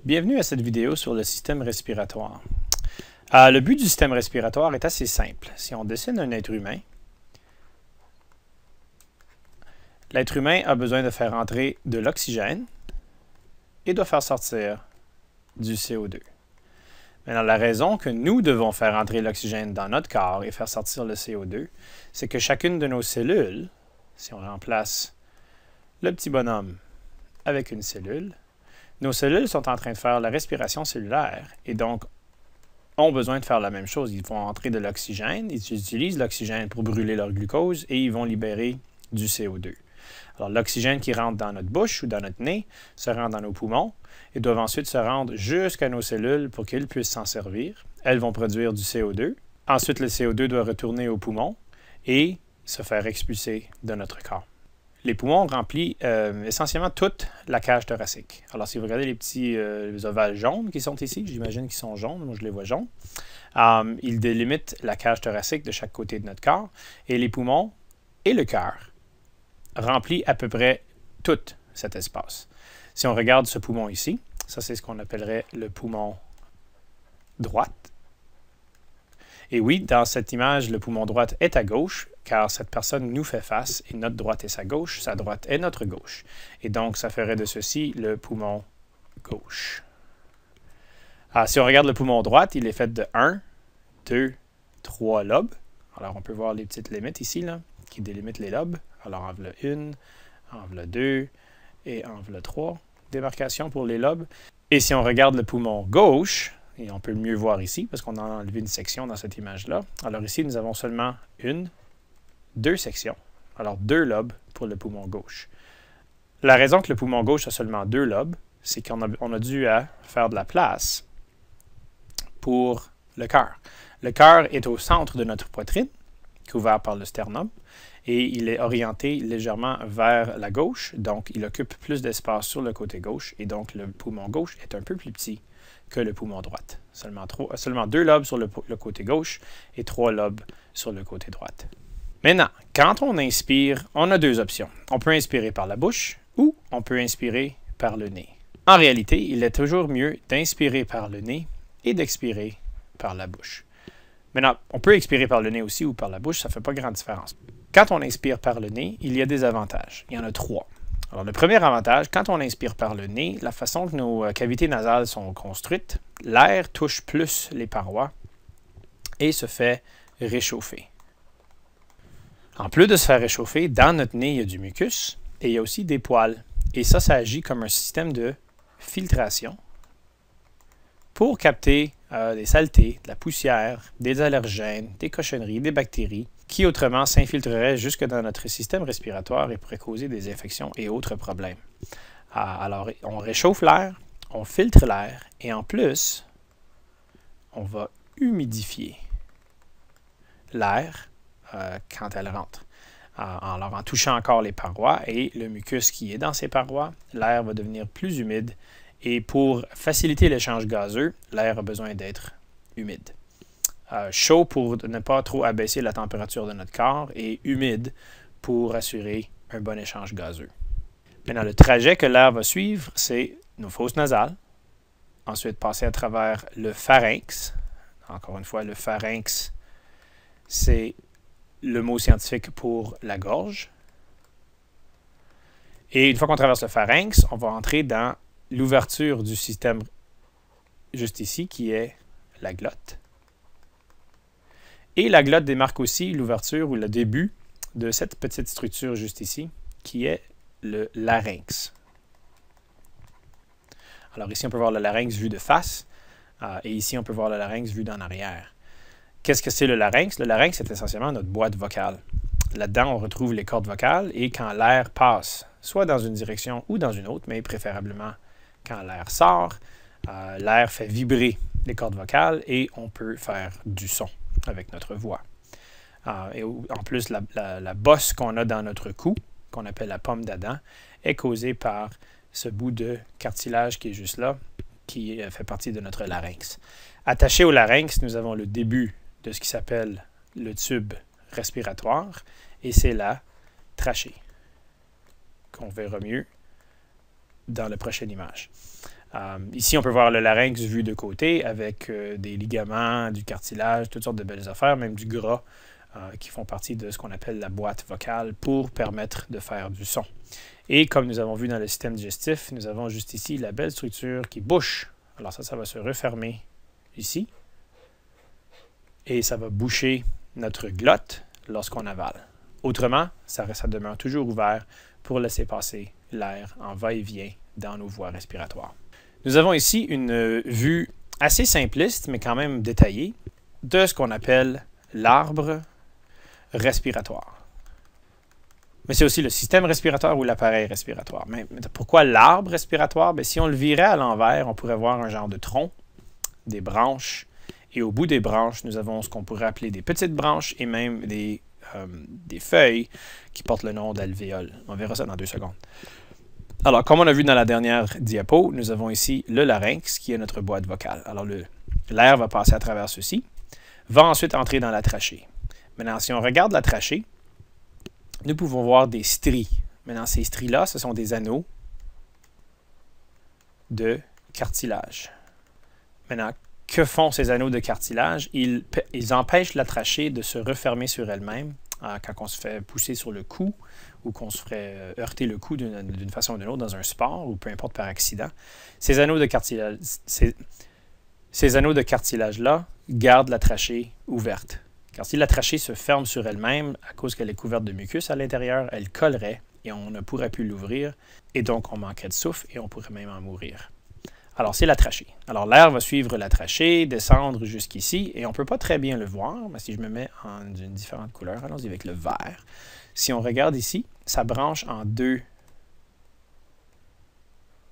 Bienvenue à cette vidéo sur le système respiratoire. Le but du système respiratoire est assez simple. Si on dessine un être humain, l'être humain a besoin de faire entrer de l'oxygène et doit faire sortir du CO2. Maintenant, la raison que nous devons faire entrer l'oxygène dans notre corps et faire sortir le CO2, c'est que chacune de nos cellules, si on remplace le petit bonhomme avec une cellule, nos cellules sont en train de faire la respiration cellulaire et donc ont besoin de faire la même chose. Ils vont entrer de l'oxygène, ils utilisent l'oxygène pour brûler leur glucose et ils vont libérer du CO2. Alors l'oxygène qui rentre dans notre bouche ou dans notre nez se rend dans nos poumons et doivent ensuite se rendre jusqu'à nos cellules pour qu'elles puissent s'en servir. Elles vont produire du CO2. Ensuite, le CO2 doit retourner aux poumons et se faire expulser de notre corps. Les poumons remplissent essentiellement toute la cage thoracique. Alors, si vous regardez les petits ovales jaunes qui sont ici, j'imagine qu'ils sont jaunes, moi je les vois jaunes, ils délimitent la cage thoracique de chaque côté de notre corps. Et les poumons et le cœur remplissent à peu près tout cet espace. Si on regarde ce poumon ici, ça c'est ce qu'on appellerait le poumon droit. Et oui, dans cette image, le poumon droit est à gauche, car cette personne nous fait face et notre droite est sa gauche, sa droite est notre gauche. Et donc, ça ferait de ceci le poumon gauche. Si on regarde le poumon droit, il est fait de 1, 2, 3 lobes. Alors, on peut voir les petites limites ici, là, qui délimitent les lobes. Alors, en voilà 1, en voilà 2 et en voilà 3 démarcations pour les lobes. Et si on regarde le poumon gauche, et on peut le mieux voir ici, parce qu'on a enlevé une section dans cette image-là. Alors ici, nous avons seulement 2 sections. Alors 2 lobes pour le poumon gauche. La raison que le poumon gauche a seulement 2 lobes, c'est qu'on a dû faire de la place pour le cœur. Le cœur est au centre de notre poitrine, couvert par le sternum, et il est orienté légèrement vers la gauche, donc il occupe plus d'espace sur le côté gauche, et donc le poumon gauche est un peu plus petit que le poumon droit. Seulement 2 lobes sur le côté gauche et 3 lobes sur le côté droit. Maintenant, quand on inspire, on a 2 options. On peut inspirer par la bouche ou on peut inspirer par le nez. En réalité, il est toujours mieux d'inspirer par le nez et d'expirer par la bouche. Maintenant, on peut expirer par le nez aussi ou par la bouche, ça ne fait pas grande différence. Quand on inspire par le nez, il y a des avantages. Il y en a 3. Alors, le premier avantage, quand on inspire par le nez, la façon que nos cavités nasales sont construites, l'air touche plus les parois et se fait réchauffer. En plus de se faire réchauffer, dans notre nez, il y a du mucus et il y a aussi des poils. Et ça agit comme un système de filtration pour capter des saletés, de la poussière, des allergènes, des cochonneries, des bactéries qui autrement s'infiltreraient jusque dans notre système respiratoire et pourraient causer des infections et autres problèmes. Alors, on réchauffe l'air, on filtre l'air et en plus, on va humidifier l'air quand elle rentre. Alors, en touchant encore les parois et le mucus qui est dans ces parois, l'air va devenir plus humide et pour faciliter l'échange gazeux, l'air a besoin d'être humide. Chaud pour ne pas trop abaisser la température de notre corps et humide pour assurer un bon échange gazeux. Maintenant, le trajet que l'air va suivre, c'est nos fosses nasales, ensuite passer à travers le pharynx. Encore une fois, le pharynx, c'est le mot scientifique pour la gorge. Et une fois qu'on traverse le pharynx, on va entrer dans l'ouverture du système juste ici, qui est la glotte. Et la glotte démarque aussi l'ouverture ou le début de cette petite structure juste ici, qui est le larynx. Alors ici, on peut voir le larynx vu de face, et ici, on peut voir le larynx vu d'en arrière. Qu'est-ce que c'est le larynx? Le larynx, c'est essentiellement notre boîte vocale. Là-dedans, on retrouve les cordes vocales, et quand l'air passe, soit dans une direction ou dans une autre, mais préférablement quand l'air sort, l'air fait vibrer les cordes vocales, et on peut faire du son avec notre voix. Et en plus, la bosse qu'on a dans notre cou, qu'on appelle la pomme d'Adam, est causée par ce bout de cartilage qui est juste là, qui fait partie de notre larynx. Attaché au larynx, nous avons le début de ce qui s'appelle le tube respiratoire, et c'est la trachée, qu'on verra mieux dans la prochaine image. Ici, on peut voir le larynx vu de côté avec des ligaments, du cartilage, toutes sortes de belles affaires, même du gras qui font partie de ce qu'on appelle la boîte vocale pour permettre de faire du son. Et comme nous avons vu dans le système digestif, nous avons juste ici la belle structure qui bouche. Alors ça va se refermer ici. Et ça va boucher notre glotte lorsqu'on avale. Autrement, ça demeure toujours ouvert pour laisser passer l'air en va-et-vient dans nos voies respiratoires. Nous avons ici une vue assez simpliste, mais quand même détaillée, de ce qu'on appelle l'arbre respiratoire. Mais c'est aussi le système respiratoire ou l'appareil respiratoire. Mais pourquoi l'arbre respiratoire? Bien, si on le virait à l'envers, on pourrait voir un genre de tronc, des branches, et au bout des branches, nous avons ce qu'on pourrait appeler des petites branches et même des feuilles qui portent le nom d'alvéoles. On verra ça dans 2 secondes. Alors, comme on a vu dans la dernière diapo, nous avons ici le larynx qui est notre boîte vocale. Alors, l'air va passer à travers ceci, va ensuite entrer dans la trachée. Maintenant, si on regarde la trachée, nous pouvons voir des stries. Maintenant, ces stries-là, ce sont des anneaux de cartilage. Maintenant, que font ces anneaux de cartilage? Ils empêchent la trachée de se refermer sur elle-même quand on se fait pousser sur le cou ou qu'on se ferait heurter le cou d'une façon ou d'une autre dans un sport ou peu importe par accident. Ces anneaux de cartilage-là gardent la trachée ouverte. Car si la trachée se ferme sur elle-même à cause qu'elle est couverte de mucus à l'intérieur, elle collerait et on ne pourrait plus l'ouvrir et donc on manquerait de souffle et on pourrait même en mourir. Alors, c'est la trachée. Alors, l'air va suivre la trachée, descendre jusqu'ici, et on ne peut pas très bien le voir, mais si je me mets en une différente couleur, allons-y avec le vert. Si on regarde ici, ça branche en 2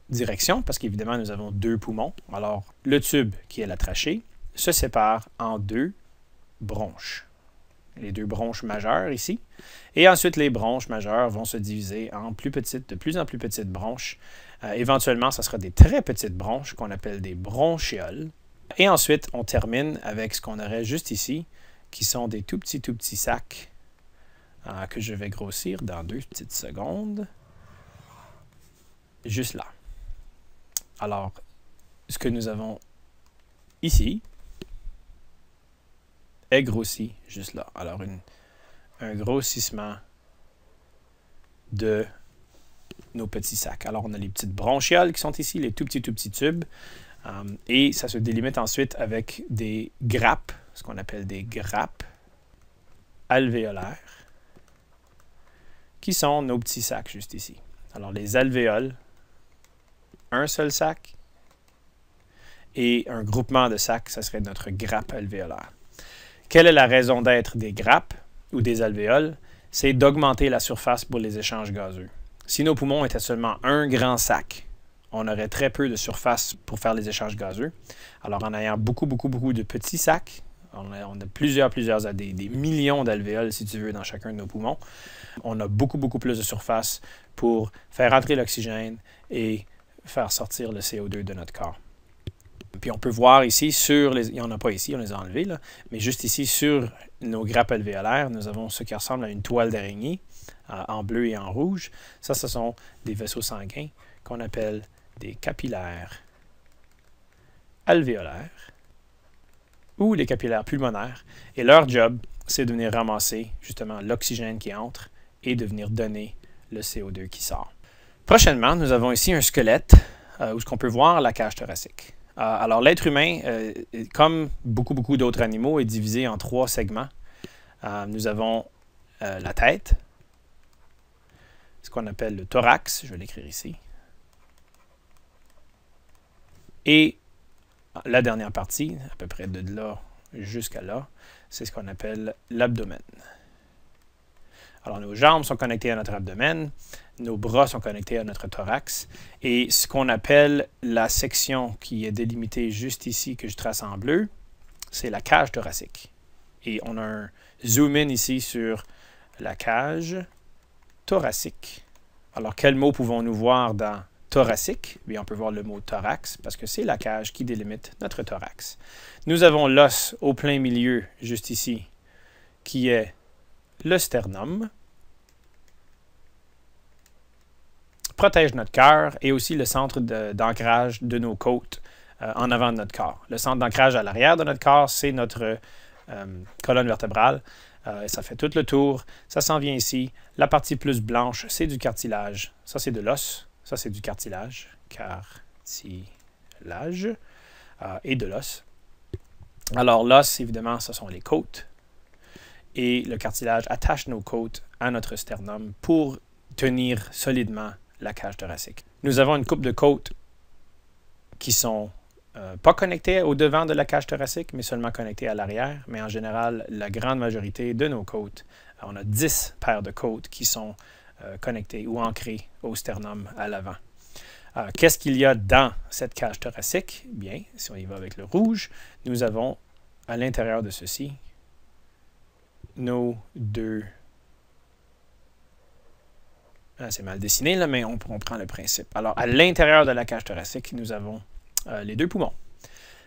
directions, parce qu'évidemment, nous avons 2 poumons. Alors, le tube, qui est la trachée, se sépare en 2 bronches. Les 2 bronches majeures ici. Et ensuite, les bronches majeures vont se diviser en de plus en plus petites bronches. Éventuellement, ce sera des très petites bronches qu'on appelle des bronchioles. Et ensuite, on termine avec ce qu'on aurait juste ici, qui sont des tout petits sacs que je vais grossir dans 2 petites secondes. Juste là. Alors, ce que nous avons ici est grossi juste là. Alors, un grossissement de nos petits sacs. Alors, on a les petites bronchioles qui sont ici, les tout petits tubes. Et ça se délimite ensuite avec des grappes, ce qu'on appelle des grappes alvéolaires, qui sont nos petits sacs juste ici. Alors, les alvéoles, un seul sac, et un groupement de sacs, ça serait notre grappe alvéolaire. Quelle est la raison d'être des grappes ou des alvéoles? C'est d'augmenter la surface pour les échanges gazeux. Si nos poumons étaient seulement un grand sac, on aurait très peu de surface pour faire les échanges gazeux. Alors, en ayant beaucoup de petits sacs, on a des millions d'alvéoles, si tu veux, dans chacun de nos poumons. On a beaucoup plus de surface pour faire entrer l'oxygène et faire sortir le CO2 de notre corps. Puis on peut voir ici, il n'y en a pas ici, on les a enlevés, là, mais juste ici, sur nos grappes alvéolaires, nous avons ce qui ressemble à une toile d'araignée, en bleu et en rouge. Ça, ce sont des vaisseaux sanguins qu'on appelle des capillaires alvéolaires ou les capillaires pulmonaires. Et leur job, c'est de venir ramasser justement l'oxygène qui entre et de venir donner le CO2 qui sort. Prochainement, nous avons ici un squelette où on peut voir la cage thoracique. Alors, l'être humain, comme beaucoup d'autres animaux, est divisé en 3 segments. Nous avons la tête, ce qu'on appelle le thorax, je vais l'écrire ici. Et la dernière partie, à peu près de là jusqu'à là, c'est ce qu'on appelle l'abdomen. Alors, nos jambes sont connectées à notre abdomen, nos bras sont connectés à notre thorax, et ce qu'on appelle la section qui est délimitée juste ici, que je trace en bleu, c'est la cage thoracique. Et on a un zoom-in ici sur la cage thoracique. Alors, quel mot pouvons-nous voir dans thoracique? Bien, on peut voir le mot thorax, parce que c'est la cage qui délimite notre thorax. Nous avons l'os au plein milieu, juste ici, qui est le sternum. protège notre cœur et aussi le centre d'ancrage de nos côtes en avant de notre corps. Le centre d'ancrage à l'arrière de notre corps, c'est notre colonne vertébrale. Ça fait tout le tour. Ça s'en vient ici. La partie plus blanche, c'est du cartilage. Ça, c'est de l'os. Ça, c'est du cartilage. Cartilage et de l'os. Alors, l'os, évidemment, ce sont les côtes. Et le cartilage attache nos côtes à notre sternum pour tenir solidement la cage thoracique. Nous avons une coupe de côtes qui sont pas connectées au devant de la cage thoracique, mais seulement connectées à l'arrière. Mais en général, la grande majorité de nos côtes, on a 10 paires de côtes qui sont connectées ou ancrées au sternum à l'avant. Qu'est-ce qu'il y a dans cette cage thoracique? Bien, si on y va avec le rouge, nous avons à l'intérieur de ceci nos deux... c'est mal dessiné, là, mais on prend le principe. Alors, à l'intérieur de la cage thoracique, nous avons les deux poumons.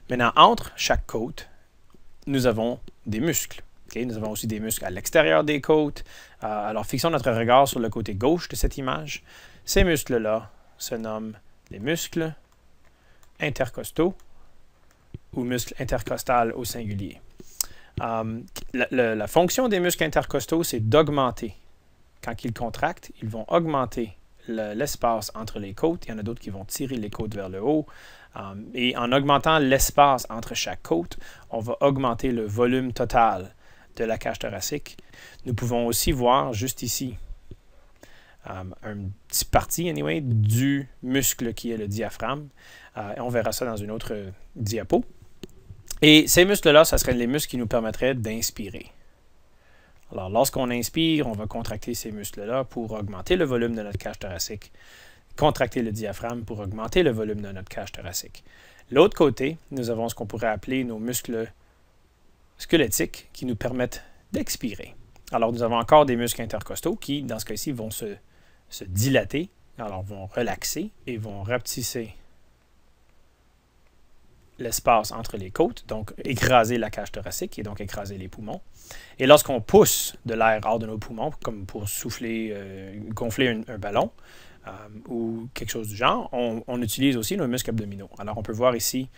Maintenant, entre chaque côte, nous avons des muscles. Okay? Nous avons aussi des muscles à l'extérieur des côtes. Alors, fixons notre regard sur le côté gauche de cette image. Ces muscles-là se nomment les muscles intercostaux ou muscles intercostales au singulier. La fonction des muscles intercostaux, c'est d'augmenter. Quand ils contractent, ils vont augmenter l'espace entre les côtes. Il y en a d'autres qui vont tirer les côtes vers le haut. Et en augmentant l'espace entre chaque côte, on va augmenter le volume total de la cage thoracique. Nous pouvons aussi voir juste ici une petite partie anyway, du muscle qui est le diaphragme. On verra ça dans une autre diapo. Et ces muscles-là, ce seraient les muscles qui nous permettraient d'inspirer. Alors, lorsqu'on inspire, on va contracter ces muscles-là pour augmenter le volume de notre cage thoracique, contracter le diaphragme pour augmenter le volume de notre cage thoracique. L'autre côté, nous avons ce qu'on pourrait appeler nos muscles squelettiques qui nous permettent d'expirer. Alors, nous avons encore des muscles intercostaux qui, dans ce cas-ci, vont se dilater, alors vont relaxer et vont rapetisser l'espace entre les côtes, donc écraser la cage thoracique et donc écraser les poumons. Et lorsqu'on pousse de l'air hors de nos poumons, comme pour souffler, gonfler un ballon ou quelque chose du genre, on utilise aussi nos muscles abdominaux. Alors on peut voir ici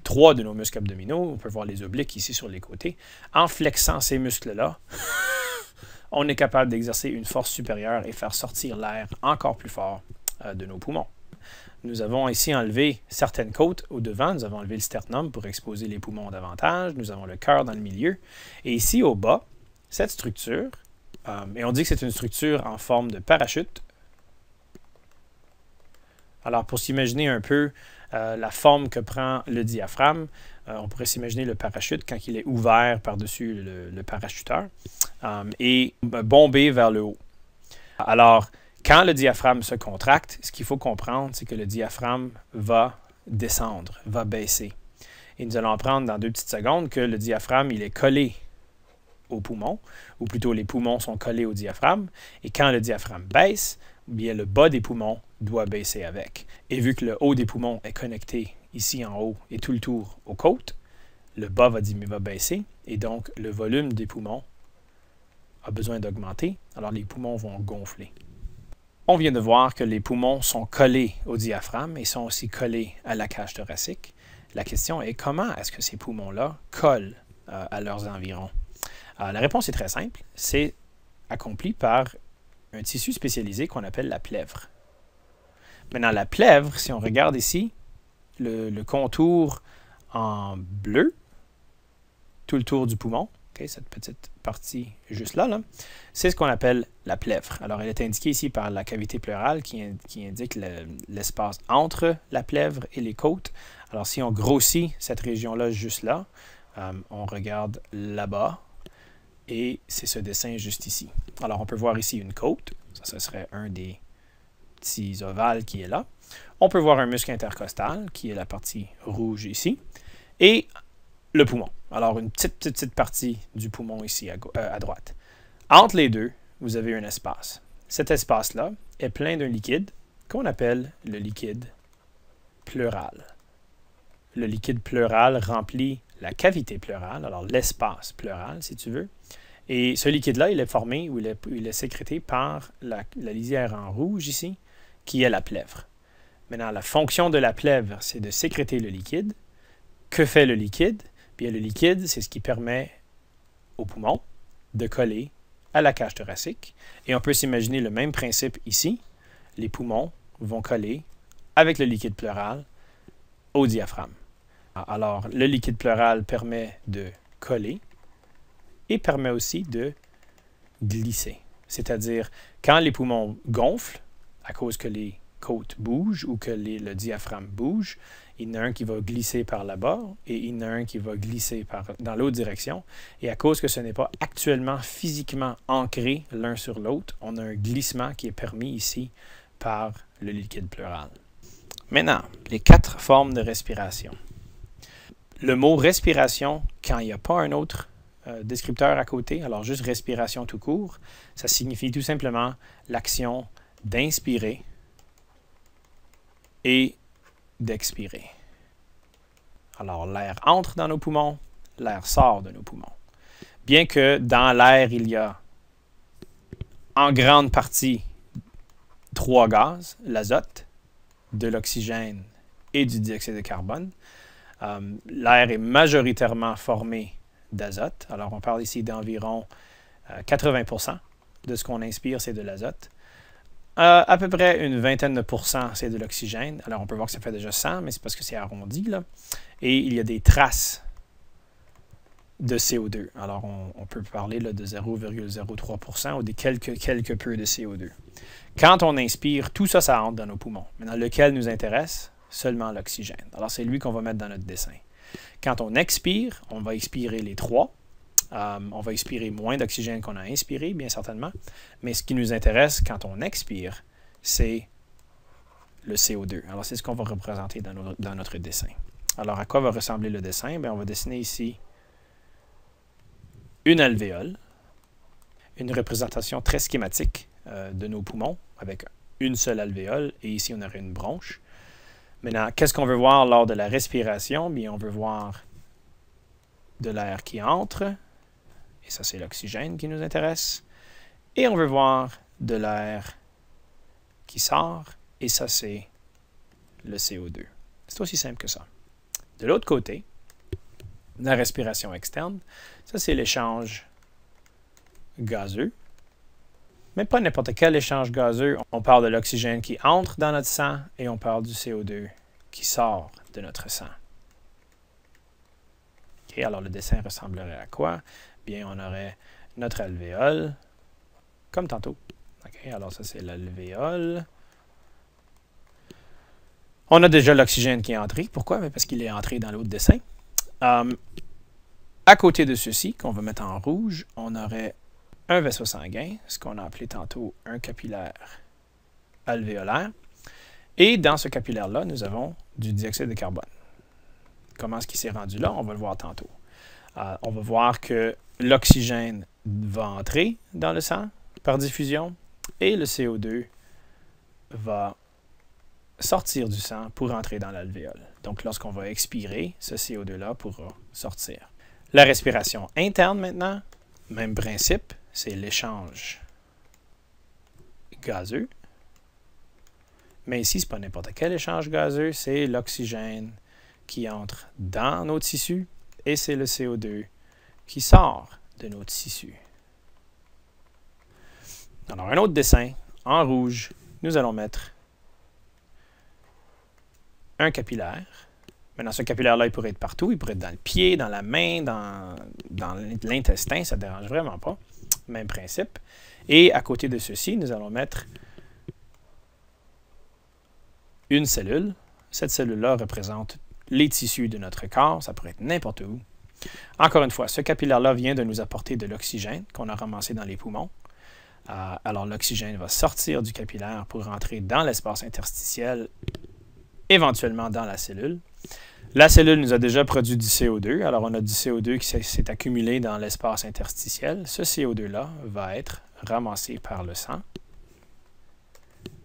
trois de nos muscles abdominaux, on peut voir les obliques ici sur les côtés. En flexant ces muscles-là, on est capable d'exercer une force supérieure et faire sortir l'air encore plus fort de nos poumons. Nous avons ici enlevé certaines côtes au devant. Nous avons enlevé le sternum pour exposer les poumons davantage. Nous avons le cœur dans le milieu. Et ici, au bas, cette structure, et on dit que c'est une structure en forme de parachute. Alors, pour s'imaginer un peu la forme que prend le diaphragme, on pourrait s'imaginer le parachute quand il est ouvert par-dessus le parachuteur et bombé vers le haut. Alors, quand le diaphragme se contracte, ce qu'il faut comprendre, c'est que le diaphragme va descendre, va baisser. Et nous allons apprendre dans 2 petites secondes que le diaphragme, il est collé aux poumons, ou plutôt les poumons sont collés au diaphragme. Et quand le diaphragme baisse, bien le bas des poumons doit baisser avec. Et vu que le haut des poumons est connecté ici en haut et tout le tour aux côtes, le bas va baisser et donc le volume des poumons a besoin d'augmenter, alors les poumons vont gonfler. On vient de voir que les poumons sont collés au diaphragme et sont aussi collés à la cage thoracique. La question est comment est-ce que ces poumons-là collent à leurs environs? La réponse est très simple. C'est accompli par un tissu spécialisé qu'on appelle la plèvre. Maintenant, la plèvre, si on regarde ici, le contour en bleu, tout le tour du poumon, okay, cette petite partie juste là, c'est ce qu'on appelle la plèvre. Alors, elle est indiquée ici par la cavité pleurale qui indique l'espace entre la plèvre et les côtes. Alors, si on grossit cette région-là juste là, on regarde là-bas et c'est ce dessin juste ici. Alors, on peut voir ici une côte. Ça, ce serait un des petits ovales qui est là. On peut voir un muscle intercostal qui est la partie rouge ici. Et le poumon. Alors, une petite partie du poumon ici à droite. Entre les deux, vous avez un espace. Cet espace-là est plein d'un liquide qu'on appelle le liquide pleural. Le liquide pleural remplit la cavité pleurale, alors l'espace pleural, si tu veux, Et ce liquide-là, il est formé ou il est sécrété par la lisière en rouge ici, qui est la plèvre. Maintenant, la fonction de la plèvre, c'est de sécréter le liquide. Que fait le liquide? Bien, le liquide, c'est ce qui permet au poumon de coller à la cage thoracique. Et on peut s'imaginer le même principe ici. Les poumons vont coller avec le liquide pleural au diaphragme. Alors, le liquide pleural permet de coller et permet aussi de glisser. C'est-à-dire, quand les poumons gonflent, à cause que les côtes bougent ou que le diaphragme bouge, il y en a un qui va glisser par là-bas et il y en a un qui va glisser dans l'autre direction. Et à cause que ce n'est pas actuellement physiquement ancré l'un sur l'autre, on a un glissement qui est permis ici par le liquide pleural. Maintenant, les 4 formes de respiration. Le mot respiration, quand il n'y a pas un autre descripteur à côté, alors juste respiration tout court, ça signifie tout simplement l'action d'inspirer et d'expirer. Alors, l'air entre dans nos poumons, l'air sort de nos poumons. Bien que dans l'air, il y a en grande partie 3 gaz, l'azote, de l'oxygène et du dioxyde de carbone, l'air est majoritairement formé d'azote. Alors, on parle ici d'environ 80% de ce qu'on inspire, c'est de l'azote. À peu près une vingtaine de pourcents, c'est de l'oxygène. Alors, on peut voir que ça fait déjà 100, mais c'est parce que c'est arrondi, là. Et il y a des traces de CO2. Alors, on peut parler là, de 0,03% ou des quelques peu de CO2. Quand on inspire, tout ça, ça entre dans nos poumons. Maintenant, lequel nous intéresse? Seulement l'oxygène. Alors, c'est lui qu'on va mettre dans notre dessin. Quand on expire, on va expirer les 3. On va expirer moins d'oxygène qu'on a inspiré, bien certainement. Mais ce qui nous intéresse quand on expire, c'est le CO2. Alors, c'est ce qu'on va représenter dans notre dessin. Alors, à quoi va ressembler le dessin? Bien, on va dessiner ici une alvéole, une représentation très schématique de nos poumons, avec une seule alvéole, et ici, on aurait une bronche. Maintenant, qu'est-ce qu'on veut voir lors de la respiration? Bien, on veut voir de l'air qui entre, et ça, c'est l'oxygène qui nous intéresse. Et on veut voir de l'air qui sort, et ça, c'est le CO2. C'est aussi simple que ça. De l'autre côté, la respiration externe, ça, c'est l'échange gazeux. Mais pas n'importe quel échange gazeux. On parle de l'oxygène qui entre dans notre sang et on parle du CO2 qui sort de notre sang. OK, alors le dessin ressemblerait à quoi? Bien, on aurait notre alvéole, comme tantôt. OK, alors ça, c'est l'alvéole. On a déjà l'oxygène qui est entré. Pourquoi? Parce qu'il est entré dans l'autre dessin. À côté de ceci, qu'on va mettre en rouge, on aurait un vaisseau sanguin, ce qu'on a appelé tantôt un capillaire alvéolaire. Et dans ce capillaire-là, nous avons du dioxyde de carbone. Comment est-ce qu'il s'est rendu là? On va le voir tantôt. On va voir que l'oxygène va entrer dans le sang par diffusion et le CO2 va sortir du sang pour entrer dans l'alvéole. Donc, lorsqu'on va expirer, ce CO2-là pourra sortir. La respiration interne maintenant, même principe, c'est l'échange gazeux. Mais ici, ce n'est pas n'importe quel échange gazeux, c'est l'oxygène qui entre dans nos tissus et c'est le CO2 qui sort de nos tissus. Alors, un autre dessin, en rouge, nous allons mettre un capillaire. Maintenant, ce capillaire-là, il pourrait être partout. Il pourrait être dans le pied, dans la main, dans l'intestin. Ça ne dérange vraiment pas. Même principe. Et à côté de ceci, nous allons mettre une cellule. Cette cellule-là représente les tissus de notre corps. Ça pourrait être n'importe où. Encore une fois, ce capillaire-là vient de nous apporter de l'oxygène qu'on a ramassé dans les poumons. Alors, l'oxygène va sortir du capillaire pour rentrer dans l'espace interstitiel, éventuellement dans la cellule. La cellule nous a déjà produit du CO2. Alors, on a du CO2 qui s'est accumulé dans l'espace interstitiel. Ce CO2-là va être ramassé par le sang.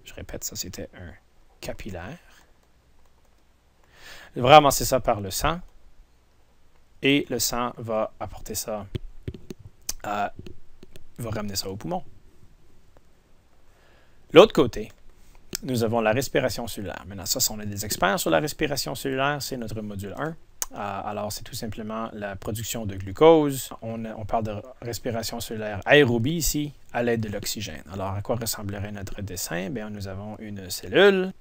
Je répète, ça, c'était un capillaire. Il va ramasser ça par le sang. Et le sang va apporter ça va ramener ça au poumon. L'autre côté, nous avons la respiration cellulaire. Maintenant, ça, si on est des experts sur la respiration cellulaire, c'est notre module 1. Alors, c'est tout simplement la production de glucose. On parle de respiration cellulaire aérobie ici, à l'aide de l'oxygène. Alors, à quoi ressemblerait notre dessin? Bien, nous avons une cellule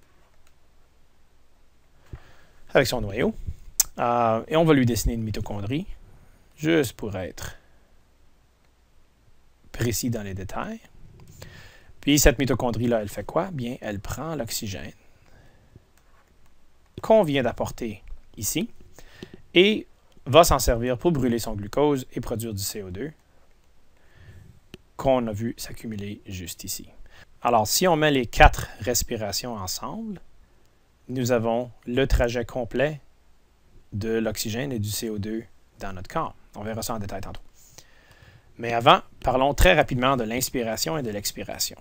avec son noyau. Et on va lui dessiner une mitochondrie, juste pour être précis dans les détails. Puis, cette mitochondrie-là, elle fait quoi? Bien, elle prend l'oxygène qu'on vient d'apporter ici et va s'en servir pour brûler son glucose et produire du CO2 qu'on a vu s'accumuler juste ici. Alors, si on met les 4 respirations ensemble, nous avons le trajet complet de l'oxygène et du CO2 dans notre corps. On verra ça en détail tantôt. Mais avant, parlons très rapidement de l'inspiration et de l'expiration.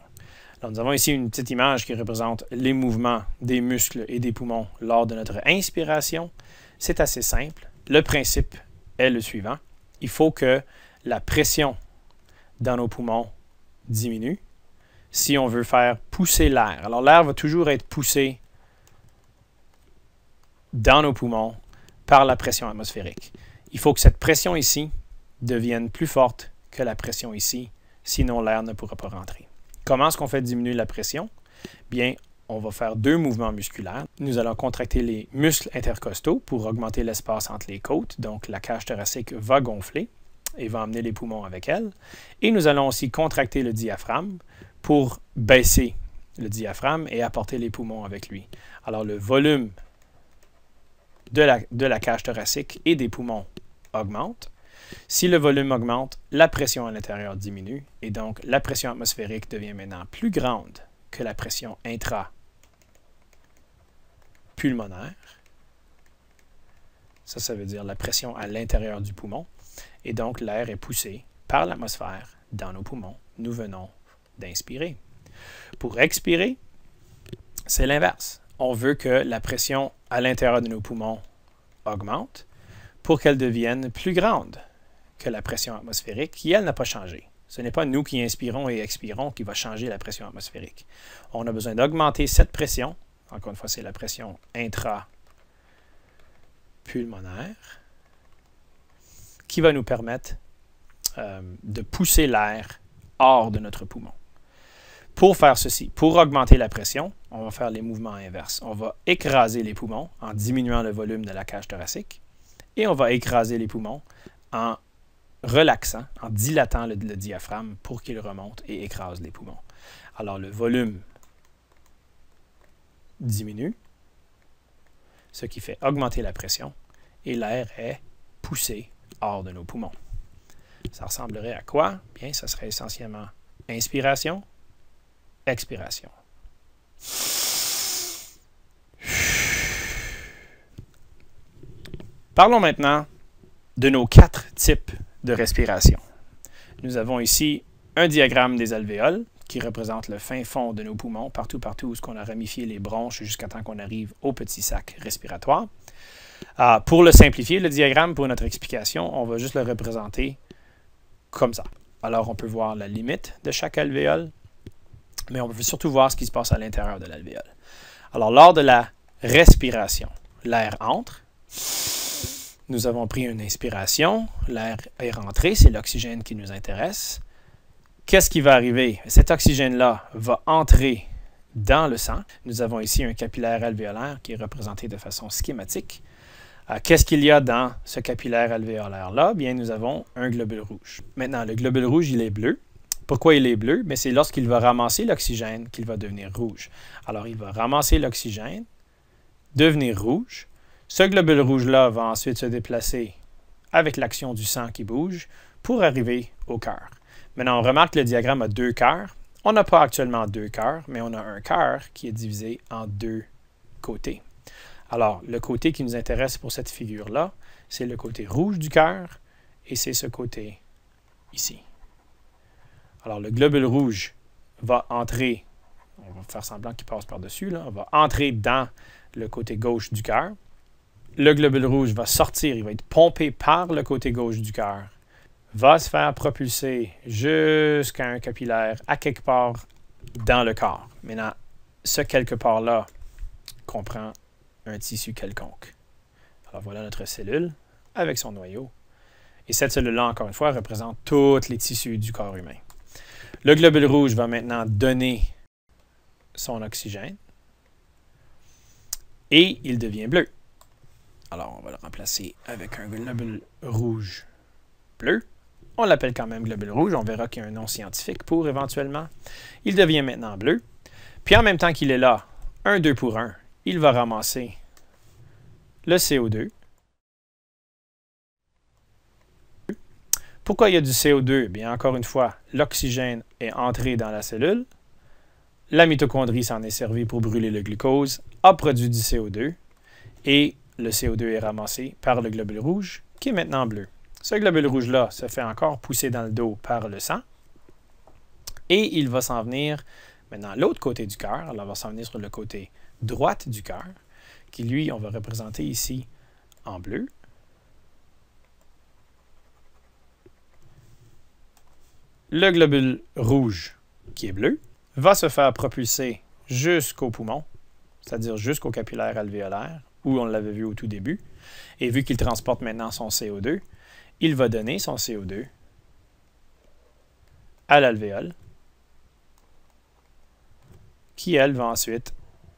Alors, nous avons ici une petite image qui représente les mouvements des muscles et des poumons lors de notre inspiration. C'est assez simple. Le principe est le suivant. Il faut que la pression dans nos poumons diminue si on veut faire pousser l'air. Alors, l'air va toujours être poussé dans nos poumons par la pression atmosphérique. Il faut que cette pression ici devienne plus forte que la pression ici, sinon l'air ne pourra pas rentrer. Comment est-ce qu'on fait diminuer la pression? Bien, on va faire 2 mouvements musculaires. Nous allons contracter les muscles intercostaux pour augmenter l'espace entre les côtes. Donc, la cage thoracique va gonfler et va emmener les poumons avec elle. Et nous allons aussi contracter le diaphragme pour baisser le diaphragme et apporter les poumons avec lui. Alors, le volume de la cage thoracique et des poumons augmente. Si le volume augmente, la pression à l'intérieur diminue et donc la pression atmosphérique devient maintenant plus grande que la pression intrapulmonaire. Ça veut dire la pression à l'intérieur du poumon. Et donc, l'air est poussé par l'atmosphère dans nos poumons. Nous venons d'inspirer. Pour expirer, c'est l'inverse. On veut que la pression à l'intérieur de nos poumons augmente pour qu'elle devienne plus grande que la pression atmosphérique, qui, elle, n'a pas changé. Ce n'est pas nous qui inspirons et expirons qui va changer la pression atmosphérique. On a besoin d'augmenter cette pression. Encore une fois, c'est la pression intrapulmonaire qui va nous permettre de pousser l'air hors de notre poumon. Pour faire ceci, pour augmenter la pression, on va faire les mouvements inverses. On va écraser les poumons en diminuant le volume de la cage thoracique et on va écraser les poumons en relaxant, en dilatant le diaphragme pour qu'il remonte et écrase les poumons. Alors, le volume diminue, ce qui fait augmenter la pression, et l'air est poussé hors de nos poumons. Ça ressemblerait à quoi? Bien, ça serait essentiellement inspiration, expiration. Parlons maintenant de nos 4 types de respiration. Nous avons ici un diagramme des alvéoles qui représente le fin fond de nos poumons, partout où on a ramifié les bronches jusqu'à temps qu'on arrive au petit sac respiratoire. Pour le simplifier, le diagramme, pour notre explication, on va juste le représenter comme ça. Alors, on peut voir la limite de chaque alvéole, mais on peut surtout voir ce qui se passe à l'intérieur de l'alvéole. Alors, lors de la respiration, l'air entre. Nous avons pris une inspiration, l'air est rentré, c'est l'oxygène qui nous intéresse. Qu'est-ce qui va arriver? Cet oxygène-là va entrer dans le sang. Nous avons ici un capillaire alvéolaire qui est représenté de façon schématique. Qu'est-ce qu'il y a dans ce capillaire alvéolaire-là? Bien, nous avons un globule rouge. Maintenant, le globule rouge, il est bleu. Pourquoi il est bleu? Mais c'est lorsqu'il va ramasser l'oxygène qu'il va devenir rouge. Alors, il va ramasser l'oxygène, devenir rouge. Ce globule rouge-là va ensuite se déplacer avec l'action du sang qui bouge pour arriver au cœur. Maintenant, on remarque que le diagramme a 2 cœurs. On n'a pas actuellement 2 cœurs, mais on a un cœur qui est divisé en 2 côtés. Alors, le côté qui nous intéresse pour cette figure-là, c'est le côté rouge du cœur et c'est ce côté ici. Alors, le globule rouge va entrer, on va faire semblant qu'il passe par-dessus, on va entrer dans le côté gauche du cœur. Le globule rouge va sortir, il va être pompé par le côté gauche du cœur va se faire propulser jusqu'à un capillaire à quelque part dans le corps. Maintenant, ce quelque part-là comprend un tissu quelconque. Alors voilà notre cellule avec son noyau. Et cette cellule-là, encore une fois, représente tous les tissus du corps humain. Le globule rouge va maintenant donner son oxygène et il devient bleu. Alors, on va le remplacer avec un globule rouge bleu. On l'appelle quand même globule rouge. On verra qu'il y a un nom scientifique pour éventuellement. Il devient maintenant bleu. Puis en même temps qu'il est là, un 2 pour 1, il va ramasser le CO2. Pourquoi il y a du CO2? Bien, encore une fois, l'oxygène est entré dans la cellule. La mitochondrie s'en est servie pour brûler le glucose, a produit du CO2 et le CO2 est ramassé par le globule rouge qui est maintenant bleu. Ce globule rouge-là se fait encore pousser dans le dos par le sang et il va s'en venir maintenant l'autre côté du cœur. Alors, il va s'en venir sur le côté droit du cœur qui, lui, on va représenter ici en bleu. Le globule rouge, qui est bleu, va se faire propulser jusqu'au poumon, c'est-à-dire jusqu'au capillaire alvéolaire, où on l'avait vu au tout début. Et vu qu'il transporte maintenant son CO2, il va donner son CO2 à l'alvéole, qui, elle, va ensuite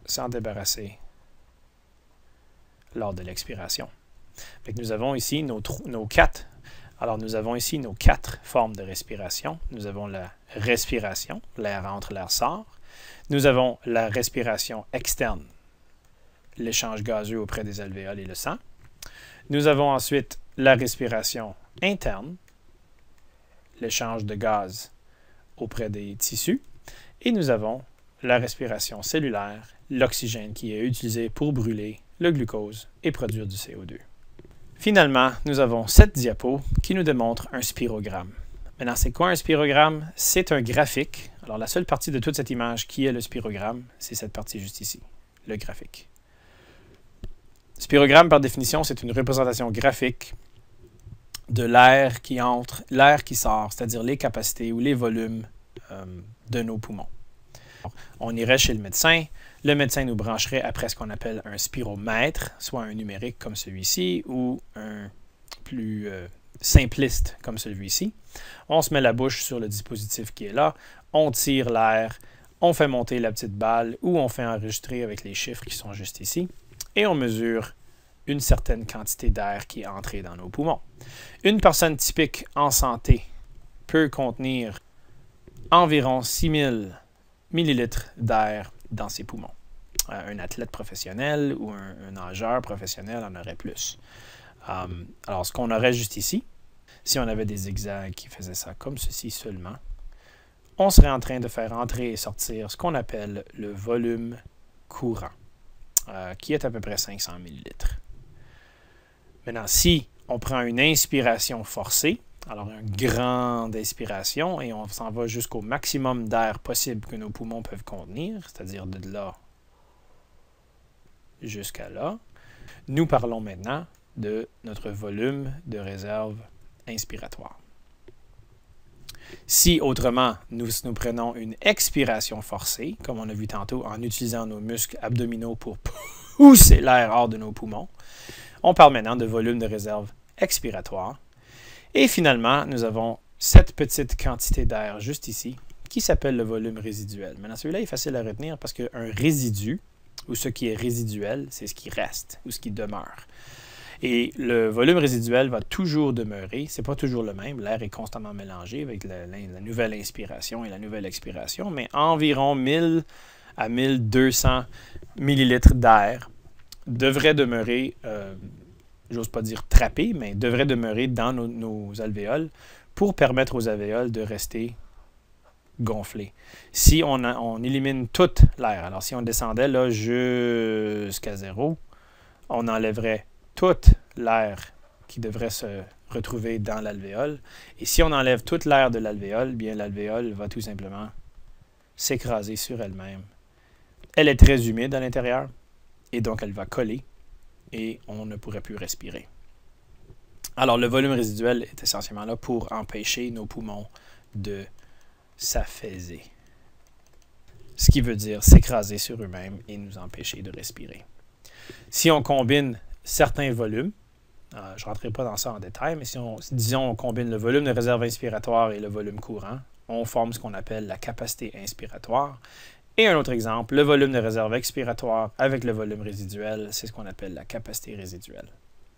s'en débarrasser lors de l'expiration. Nous avons ici nos quatre. Alors, nous avons ici nos 4 formes de respiration. Nous avons la respiration, l'air entre, l'air sort. Nous avons la respiration externe, l'échange gazeux auprès des alvéoles et le sang. Nous avons ensuite la respiration interne, l'échange de gaz auprès des tissus. Et nous avons la respiration cellulaire, l'oxygène qui est utilisé pour brûler le glucose et produire du CO2. Finalement, nous avons cette diapo qui nous démontre un spirogramme. Maintenant, c'est quoi un spirogramme? C'est un graphique. Alors, la seule partie de toute cette image qui est le spirogramme, c'est cette partie juste ici, le graphique. Spirogramme, par définition, c'est une représentation graphique de l'air qui entre, l'air qui sort, c'est-à-dire les capacités ou les volumes de nos poumons. On irait chez le médecin nous brancherait après ce qu'on appelle un spiromètre, soit un numérique comme celui-ci ou un plus simpliste comme celui-ci. On se met la bouche sur le dispositif qui est là, on tire l'air, on fait monter la petite balle ou on fait enregistrer avec les chiffres qui sont juste ici et on mesure une certaine quantité d'air qui est entrée dans nos poumons. Une personne typique en santé peut contenir environ 6000 millilitres d'air dans ses poumons. Un athlète professionnel ou un nageur professionnel en aurait plus. Alors, ce qu'on aurait juste ici, si on avait des zigzags qui faisaient ça comme ceci seulement, on serait en train de faire entrer et sortir ce qu'on appelle le volume courant, qui est à peu près 500 millilitres. Maintenant, si on prend une inspiration forcée, alors une grande inspiration, et on s'en va jusqu'au maximum d'air possible que nos poumons peuvent contenir, c'est-à-dire de là jusqu'à là, nous parlons maintenant de notre volume de réserve inspiratoire. Si, autrement, nous prenons une expiration forcée, comme on a vu tantôt, en utilisant nos muscles abdominaux pour pousser l'air hors de nos poumons, on parle maintenant de volume de réserve expiratoire. Et finalement, nous avons cette petite quantité d'air juste ici, qui s'appelle le volume résiduel. Maintenant, celui-là est facile à retenir parce qu'un résidu, ou ce qui est résiduel, c'est ce qui reste, ou ce qui demeure. Et le volume résiduel va toujours demeurer, ce n'est pas toujours le même, l'air est constamment mélangé avec la nouvelle inspiration et la nouvelle expiration, mais environ 1000 à 1200 millilitres d'air devrait demeurer, j'ose pas dire trappé, mais devrait demeurer dans nos alvéoles pour permettre aux alvéoles de rester gonflées. Si on élimine toute l'air, alors si on descendait là jusqu'à 0, on enlèverait toute l'air qui devrait se retrouver dans l'alvéole. Et si on enlève toute l'air de l'alvéole, bien l'alvéole va tout simplement s'écraser sur elle-même. Elle est très humide à l'intérieur et donc elle va coller et on ne pourrait plus respirer. Alors, le volume résiduel est essentiellement là pour empêcher nos poumons de s'affaisser. Ce qui veut dire s'écraser sur eux-mêmes et nous empêcher de respirer. Si on combine certains volumes, je ne rentrerai pas dans ça en détail, mais disons on combine le volume de réserve inspiratoire et le volume courant, on forme ce qu'on appelle la capacité inspiratoire. Et un autre exemple, le volume de réserve expiratoire avec le volume résiduel, c'est ce qu'on appelle la capacité résiduelle.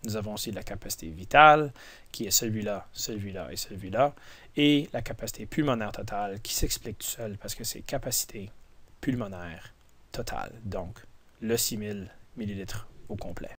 Nous avons aussi la capacité vitale, qui est celui-là, celui-là et celui-là, et la capacité pulmonaire totale, qui s'explique tout seul parce que c'est capacité pulmonaire totale, donc le 6000 ml au complet.